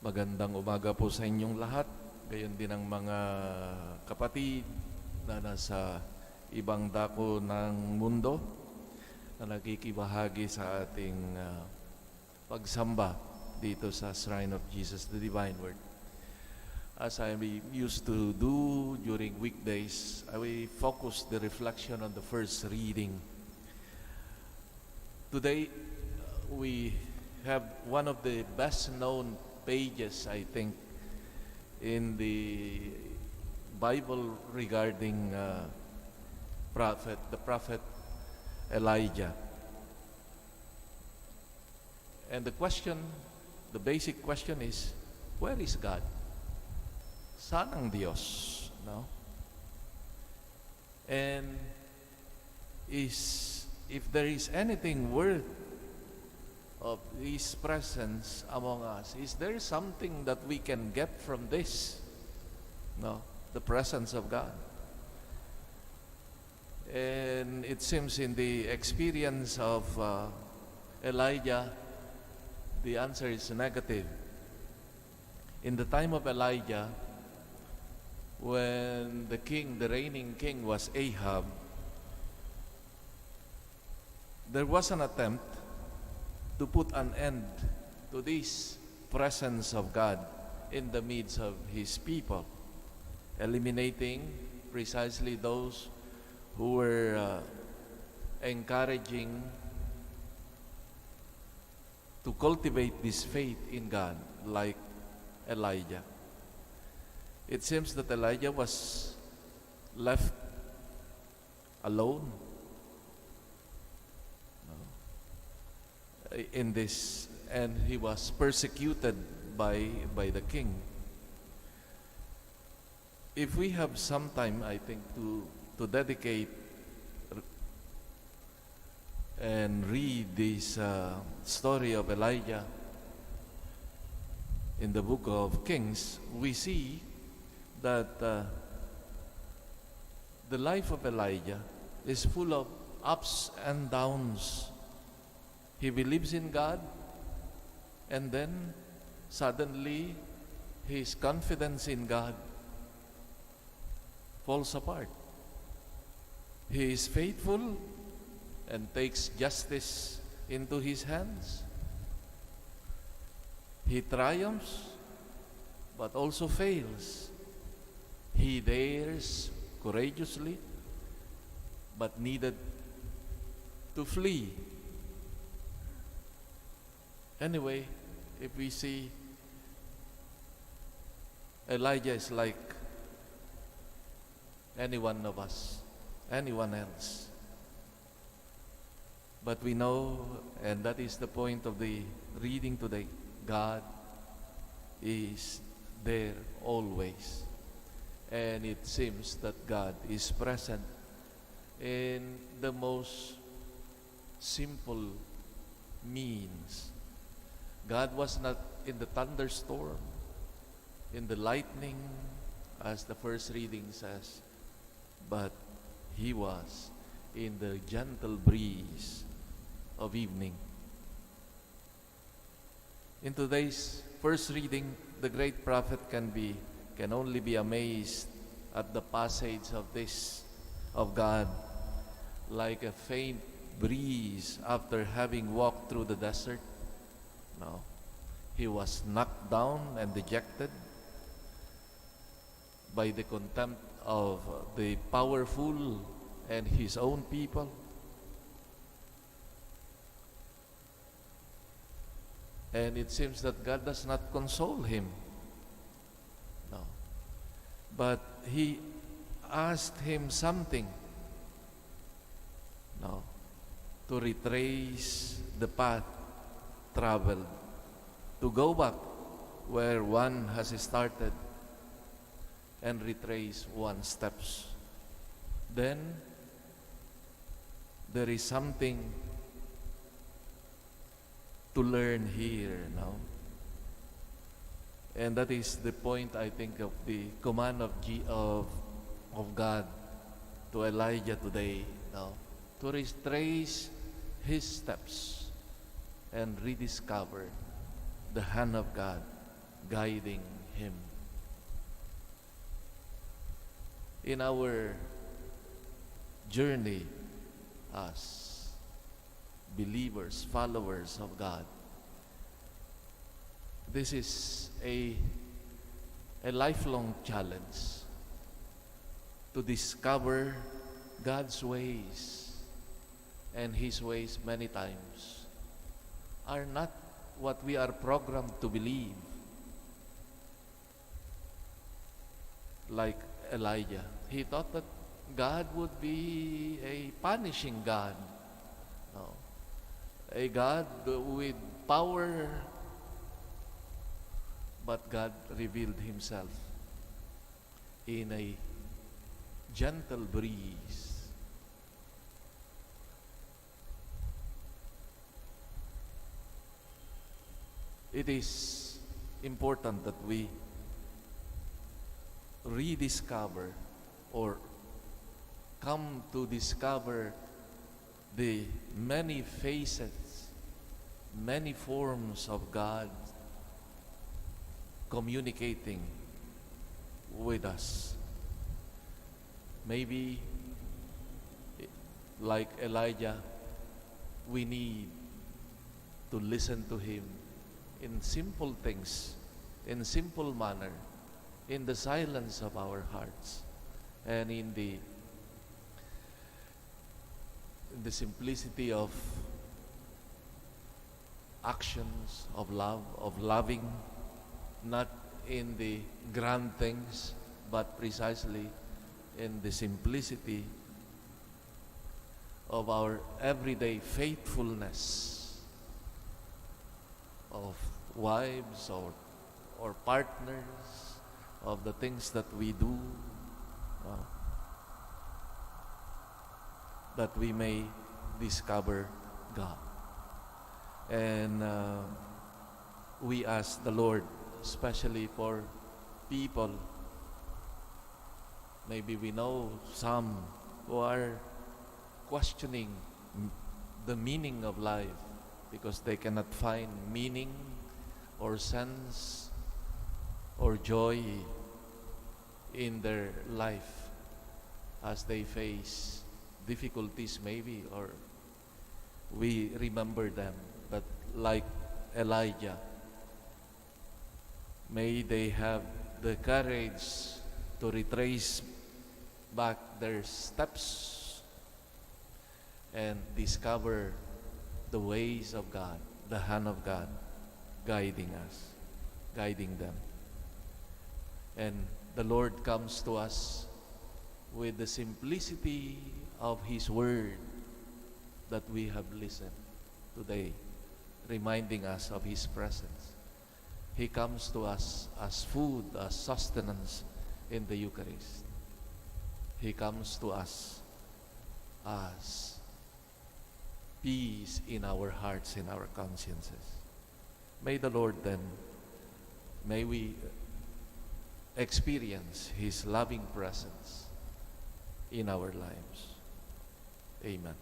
Magandang umaga po sa inyong lahat. Gayon din ang mga kapatid na nasa ibang dako ng mundo na nakikibahagi sa ating pagsamba dito sa Shrine of Jesus, the Divine Word. As I used to do during weekdays, I will focus the reflection on the first reading. Today, we have one of the best-known pages, I think, in the Bible regarding the prophet Elijah. And the basic question is, where is God? Saan ang Diyos? No? And if there is anything worth of His presence among us, is there something that we can get from this? No, the presence of God. And it seems in the experience of Elijah, the answer is negative. In the time of Elijah, when the reigning king was Ahab, there was an attempt to put an end to this presence of God in the midst of His people, eliminating precisely those who were encouraging to cultivate this faith in God, like Elijah. It seems that Elijah was left alone in this, and he was persecuted by the king. If we have some time, I think, to dedicate and read this story of Elijah in the book of Kings, we see that the life of Elijah is full of ups and downs. He believes in God, and then suddenly his confidence in God falls apart. He is faithful and takes justice into his hands. He triumphs, but also fails. He dares courageously, but needed to flee. Anyway, if we see, Elijah is like any one of us, anyone else. But we know, and that is the point of the reading today, God is there always. And it seems that God is present in the most simple means. God was not in the thunderstorm, in the lightning, as the first reading says, but He was in the gentle breeze of evening. In today's first reading, the great prophet can only be amazed at the passage of God, like a faint breeze after having walked through the desert. No, he was knocked down and dejected by the contempt of the powerful and his own people. And it seems that God does not console him. No. But He asked him something. No. To retrace the path traveled, to go back where one has started and retrace one's steps. Then there is something to learn here now. And that is the point, I think, of the command of God to Elijah today, now, to retrace his steps and rediscover the hand of God guiding him. In our journey as believers, followers of God, this is a lifelong challenge to discover God's ways, and His ways many times are not what we are programmed to believe. Like Elijah, he thought that God would be a punishing God, no, a God with power, but God revealed Himself in a gentle breeze. It is important that we rediscover or come to discover the many facets, many forms of God communicating with us. Maybe, like Elijah, we need to listen to Him in simple things, in simple manner, in the silence of our hearts, and in the simplicity of actions, of love, of loving, not in the grand things, but precisely in the simplicity of our everyday faithfulness of wives or partners, of the things that we do, that we may discover God. And we ask the Lord, especially for people, maybe we know some who are questioning the meaning of life because they cannot find meaning or sense or joy in their life as they face difficulties maybe, or we remember them. But like Elijah, may they have the courage to retrace back their steps and discover the ways of God, the hand of God guiding us, guiding them. And the Lord comes to us with the simplicity of His Word that we have listened today, reminding us of His presence. He comes to us as food, as sustenance in the Eucharist. He comes to us as peace in our hearts, in our consciences. May the Lord then, may we experience His loving presence in our lives. Amen.